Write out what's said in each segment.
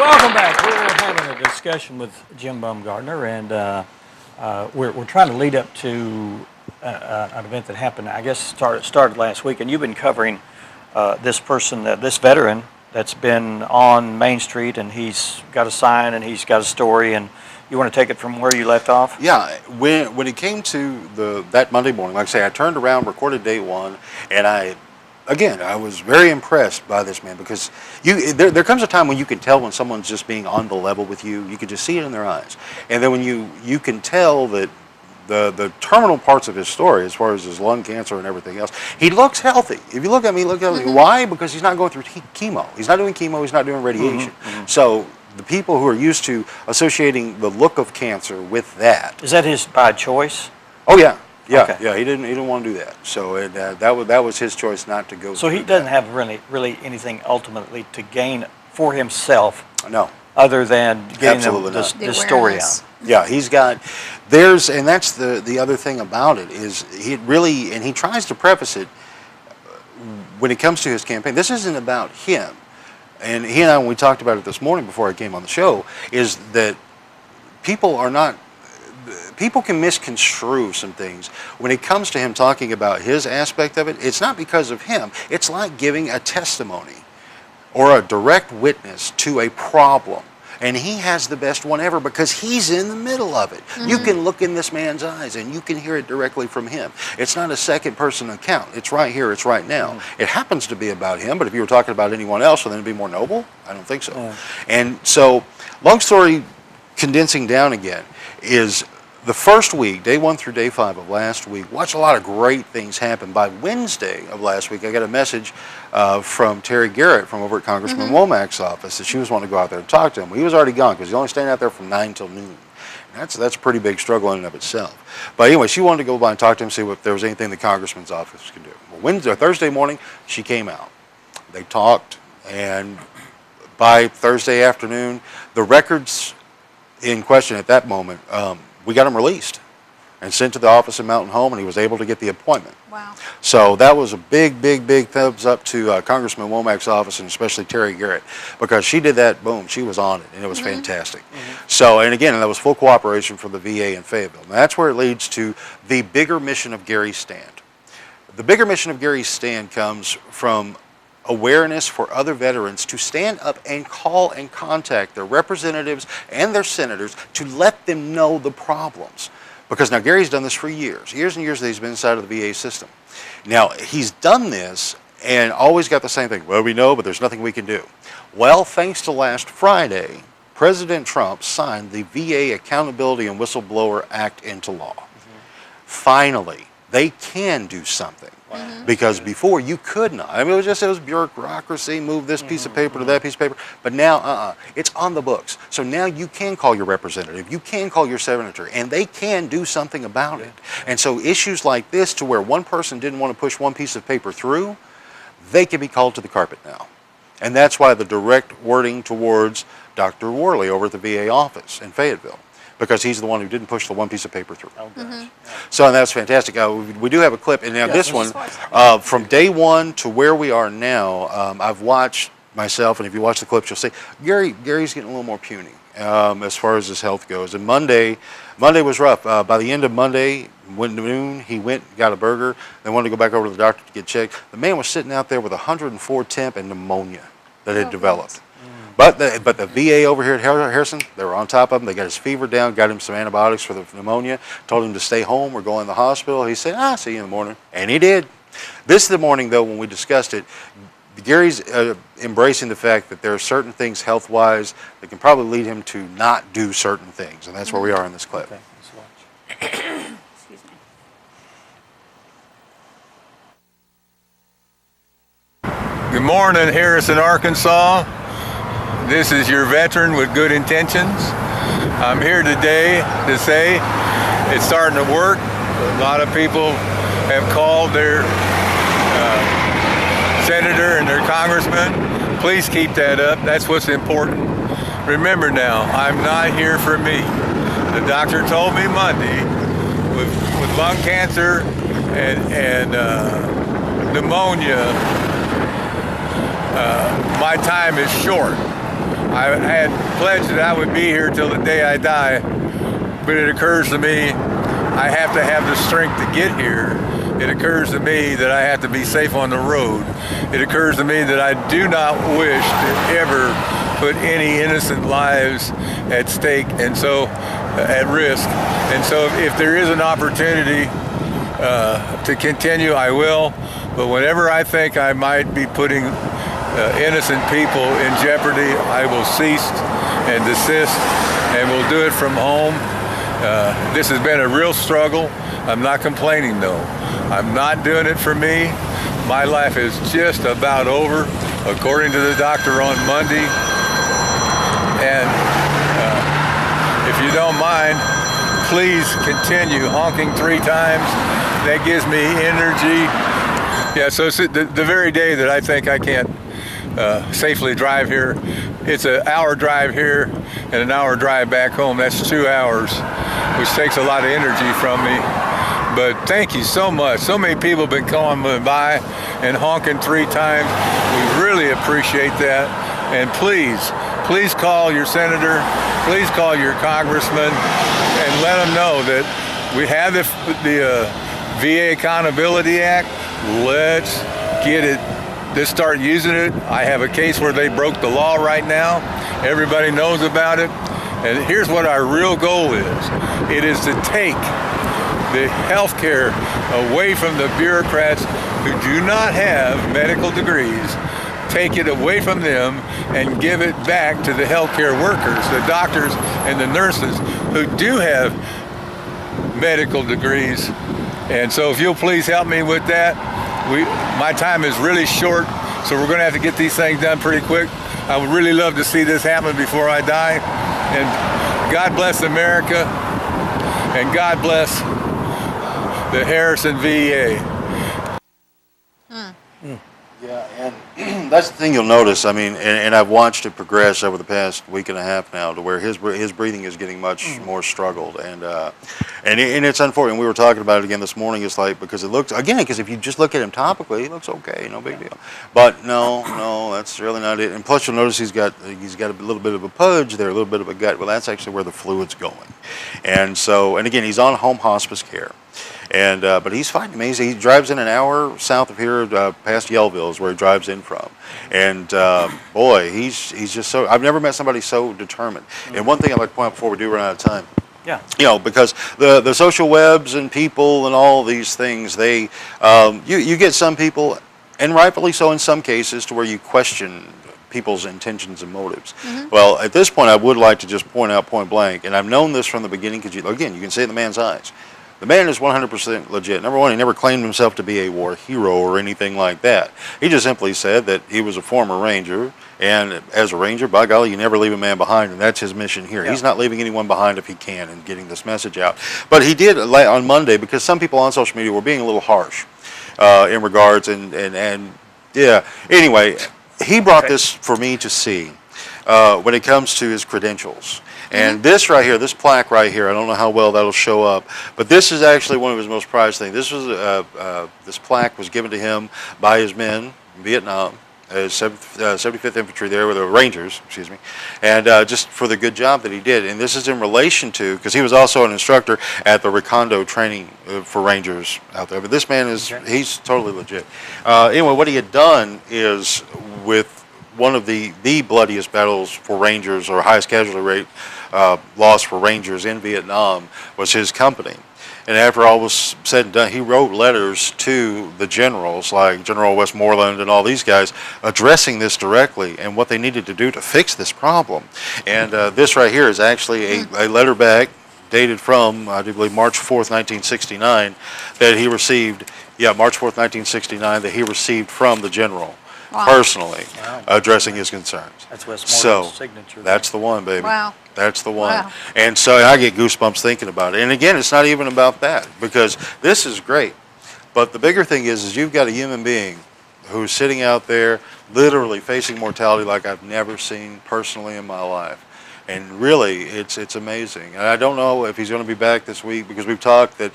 Welcome back. We're having a discussion with Jim Bumgardner, and we're trying to lead up to an event that happened, I guess, started last week, and you've been covering this person, this veteran that's been on Main Street, and he's got a sign, and he's got a story, and you want to take it from where you left off? Yeah, when it came to that Monday morning, like I say, I turned around, recorded day one, and I was very impressed by this man, because there comes a time when you can tell when someone's just being on the level with you. You can just see it in their eyes. And then when you can tell that the terminal parts of his story, as far as his lung cancer and everything else, he looks healthy. If you look at me, he looks healthy. Mm-hmm. Why? Because he's not going through chemo. He's not doing chemo. He's not doing radiation. Mm-hmm. So the people who are used to associating the look of cancer with that. Is that his by choice? Oh, yeah. Yeah, okay. Yeah, he didn't want to do that. So that was his choice not to go. So he doesn't have really anything ultimately to gain for himself. No. Other than getting the story out. Yeah, he's got. And that's the other thing about it is he tries to preface it when it comes to his campaign. This isn't about him, and he and I, when we talked about it this morning before I came on the show, is that people can misconstrue some things when it comes to him talking about his aspect of it. It's not because of him. It's like giving a testimony or a direct witness to a problem. And he has the best one ever because he's in the middle of it. Mm-hmm. You can look in this man's eyes and you can hear it directly from him. It's not a second person account. It's right here. It's right now. Mm-hmm. It happens to be about him, but if you were talking about anyone else, then it'd be more noble? I don't think so. Mm-hmm. And so, long story condensing down again, is the first week, day 1 through day 5 of last week, watched a lot of great things happen. By Wednesday of last week, I got a message from Terry Garrett from over at Congressman Womack's office that she was wanting to go out there and talk to him. Well, he was already gone because he's only staying out there from 9 till noon. And that's a pretty big struggle in and of itself. But anyway, she wanted to go by and talk to him, see if there was anything the Congressman's office could do. Well, Thursday morning, she came out. They talked, and by Thursday afternoon, the records in question at that moment, we got him released and sent to the office in Mountain Home, and he was able to get the appointment. Wow. So that was a big thumbs up to Congressman Womack's office, and especially Terry Garrett, because she did that, boom, she was on it, and it was fantastic. Mm-hmm. So, and again, that was full cooperation from the VA in Fayetteville. And that's where it leads to the bigger mission of Gary's stand. The bigger mission of Gary's stand comes from awareness for other veterans to stand up and call and contact their representatives and their senators to let them know the problems. Because now Gary's done this for years and years that he's been inside of the VA system. Now, he's done this and always got the same thing. Well, we know, but there's nothing we can do. Well, thanks to last Friday, President Trump signed the VA Accountability and Whistleblower Act into law. Mm-hmm. Finally, they can do something. Wow. Because before you could not. I mean, it was bureaucracy, move this piece of paper to that piece of paper. But now, it's on the books. So now you can call your representative, you can call your senator, and they can do something about it. And so issues like this, to where one person didn't want to push one piece of paper through, they can be called to the carpet now. And that's why the direct wording towards Dr. Worley over at the VA office in Fayetteville, because he's the one who didn't push the one piece of paper through. Oh, gosh. So that's fantastic. We do have a clip, and now this one, from day one to where we are now, I've watched myself, and if you watch the clips, you'll see Gary's getting a little more puny as far as his health goes. And Monday was rough. By the end of Monday, went to noon, he went, got a burger, then wanted to go back over to the doctor to get checked. The man was sitting out there with 104 temp and pneumonia that had developed. But the VA over here at Harrison, they were on top of him. They got his fever down, got him some antibiotics for the pneumonia, told him to stay home or go in the hospital. He said, see you in the morning. And he did. This is the morning, though, when we discussed it, Gary's embracing the fact that there are certain things health-wise that can probably lead him to not do certain things. And that's where we are in this clip. Okay, let's watch. Excuse me. Good morning, Harrison, Arkansas. This is your veteran with good intentions. I'm here today to say it's starting to work. A lot of people have called their senator and their congressman. Please keep that up. That's what's important. Remember now, I'm not here for me. The doctor told me Monday with lung cancer and pneumonia, my time is short. I had pledged that I would be here till the day I die, but it occurs to me I have to have the strength to get here. It occurs to me that I have to be safe on the road. It occurs to me that I do not wish to ever put any innocent lives at stake and so at risk. And so if there is an opportunity to continue, I will. But whenever I think I might be putting innocent people in jeopardy, I will cease and desist, and we'll do it from home. This has been a real struggle. I'm not complaining though. I'm not doing it for me. My life is just about over, according to the doctor on Monday. And if you don't mind, please continue honking 3 times. That gives me energy. Yeah, so it's the very day that I think I can't safely drive here, it's an hour drive here and an hour drive back home. That's 2 hours, which takes a lot of energy from me. But thank you so much. So many people have been calling me by and honking 3 times. We really appreciate that. And please call your senator, please call your congressman, and let them know that we have the VA Accountability Act. Let's get it. Let's start using it. I have a case where they broke the law right now. Everybody knows about it. And here's what our real goal is. It is to take the health care away from the bureaucrats who do not have medical degrees. Take it away from them and give it back to the healthcare workers, the doctors and the nurses who do have medical degrees. And so if you'll please help me with that. My time is really short, so we're going to have to get these things done pretty quick. I would really love to see this happen before I die. And God bless America, and God bless the Harrison VA. Yeah, and that's the thing you'll notice. I mean, and I've watched it progress over the past week and a half now, to where his breathing is getting much more struggled, and it's unfortunate. We were talking about it again this morning. It's like, because it looks, again, because if you just look at him topically, he looks okay, no big deal. But no, that's really not it. And plus, you'll notice he's got a little bit of a pudge there, a little bit of a gut. Well, that's actually where the fluid's going, and so, and again, he's on home hospice care. And but he's fighting. I mean, he drives in an hour south of here, past Yellville is where he drives in from. And boy, he's just so. I've never met somebody so determined. And one thing I'd like to point out before we do run out of time. Yeah. You know, because the social webs and people and all these things, they you get some people, and rightfully so in some cases, to where you question people's intentions and motives. Well, at this point, I would like to just point out point blank, and I've known this from the beginning, because again, you can see it in the man's eyes. The man is 100% legit. Number one, he never claimed himself to be a war hero or anything like that. He just simply said that he was a former Ranger, and as a Ranger, by golly, you never leave a man behind, and that's his mission here. Yeah. He's not leaving anyone behind if he can in getting this message out. But he did on Monday, because some people on social media were being a little harsh in regards, and yeah. Anyway, he brought this for me to see when it comes to his credentials. And this right here, this plaque right here, I don't know how well that'll show up, but this is actually one of his most prized things. This was this plaque was given to him by his men in Vietnam, 75th Infantry there with the Rangers, excuse me, and just for the good job that he did. And this is in relation to, because he was also an instructor at the Recondo training for Rangers out there. But this man is, he's totally legit. Anyway, what he had done is, with one of the bloodiest battles for Rangers, or highest casualty rate loss for Rangers in Vietnam, was his company. And after all was said and done, he wrote letters to the generals, like General Westmoreland and all these guys, addressing this directly and what they needed to do to fix this problem. And this right here is actually a letter back dated from, I do believe, March 4th, 1969, that he received, March 4th, 1969, that he received from the general. Wow. Personally, addressing his concerns. That's Westmoreland's signature. That's the one, baby. Wow. That's the one. Wow. And so I get goosebumps thinking about it. And again, it's not even about that, because this is great. But the bigger thing is you've got a human being who's sitting out there literally facing mortality like I've never seen personally in my life. And really, it's amazing. And I don't know if he's going to be back this week, because we've talked that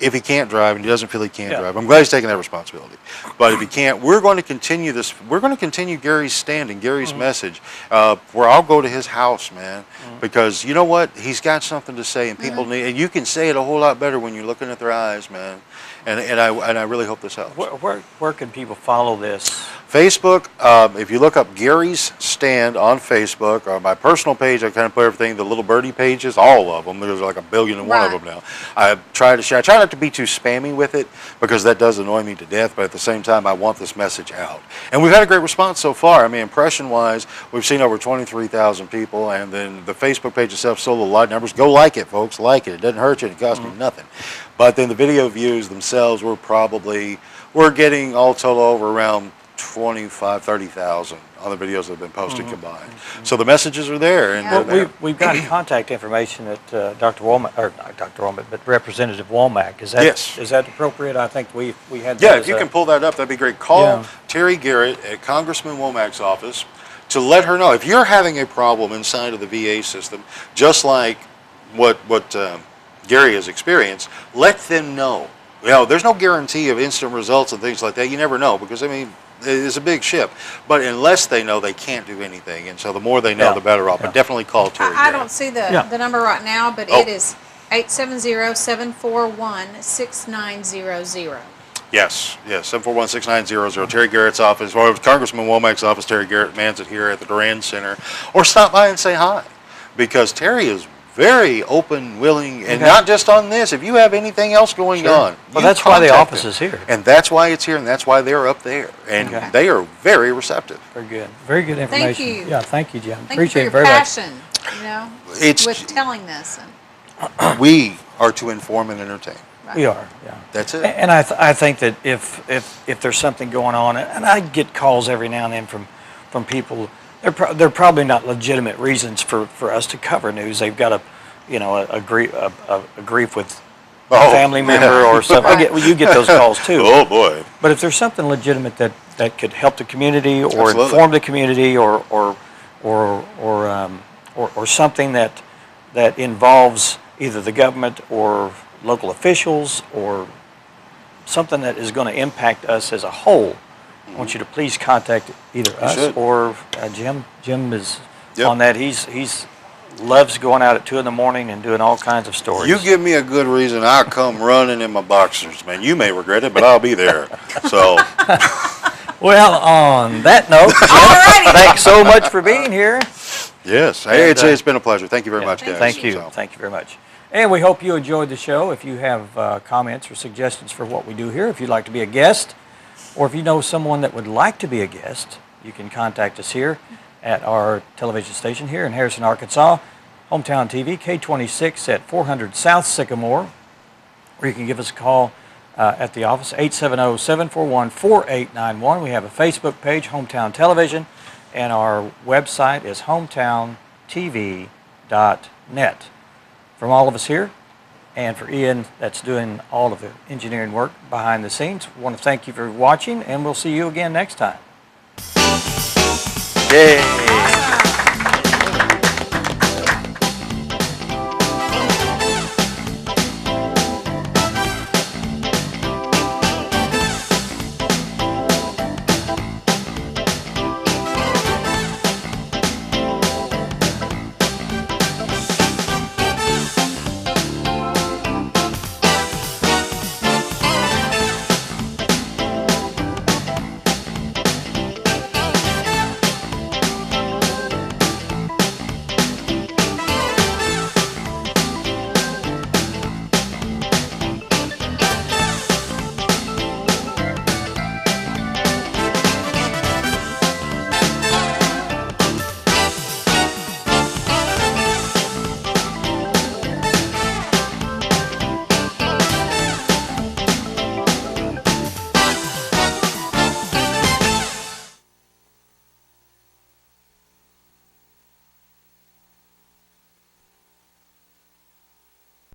if he can't drive and he doesn't feel he can't Yeah. drive, I'm glad he's taking that responsibility. But if he can't, we're going to continue this. We're going to continue Gary's stand and Gary's message, where I'll go to his house, man, because you know what? He's got something to say, and people need. And you can say it a whole lot better when you're looking at their eyes, man. And I really hope this helps. Where can people follow this? Facebook, if you look up Gary's Stand on Facebook, or my personal page, I kind of put everything, the little birdie pages, all of them. There's like 1,000,000,001 of them now. I try to share. I try not to be too spammy with it because that does annoy me to death, but at the same time, I want this message out. And we've had a great response so far. I mean, impression-wise, we've seen over 23,000 people, and then the Facebook page itself sold a lot of numbers. Go like it, folks. Like it. It doesn't hurt you. It costs me nothing. But then the video views themselves, we're getting all total over around 25, 30,000 on the videos that have been posted combined. So the messages are there. And Well, they're there. we've got contact information at Dr. Womack, or not Dr. Womack, but Representative Womack. Is that Yes. is that appropriate? I think we had. Yeah, that if as you a- can pull that up, that'd be great. Call Yeah. Terry Garrett at Congressman Womack's office to let her know if you're having a problem inside of the VA system, just like what Gary has experienced. Let them know. You know, there's no guarantee of instant results and things like that. You never know because I mean, it's a big ship. But unless they know, they can't do anything. And so the more they know, Yeah. the better off. But definitely call Terry I Garrett. don't see Yeah. the number right now, but Oh. it is 870-741-6900. Yes, 741-6900. Terry Garrett's office, or Congressman Womack's office. Terry Garrett mans it here at the Duran Center. Or stop by and say hi, because Terry is very open, willing, and Okay. not just on this. If you have anything else going on, Well, you that's why the contact office them. is here. And that's why it's here, and that's why they're up there. And Okay. they are very receptive. Very good. Very good information. you. Yeah, thank you, Jim. Thank Appreciate you it for your very much. passion, you know, It's- with telling this. And, We are to inform and entertain. We are, yeah. That's it. And I think that if there's something going on, and I get calls every now and then from people, they're probably not legitimate reasons for us to cover news. They've got a grief with a Oh, family member yeah. or something. You get those calls too. Oh boy. But if there's something legitimate that could help the community or Absolutely. inform the community or something that involves either the government or local officials or something that is going to impact us as a whole, I want you to please contact either us should. or Jim. Jim is Yep. on that. He's loves going out at 2 in the morning and doing all kinds of stories. You give me a good reason, I'll come running in my boxers, man. You may regret it, but I'll be there. So, Well, on that note, Jim, thanks so much for being here. yes, And, hey, it's been a pleasure. Thank you very much, guys. Thank you. So, Thank you very much. And we hope you enjoyed the show. If you have comments or suggestions for what we do here, if you'd like to be a guest, or if you know someone that would like to be a guest, you can contact us here at our television station here in Harrison, Arkansas, Hometown TV, K26 at 400 South Sycamore, or you can give us a call at the office, 870-741-4891. We have a Facebook page, Hometown Television, and our website is hometowntv.net. From all of us here, and for Ian that's doing all of the engineering work behind the scenes, we want to thank you for watching, and we'll see you again next time. yay.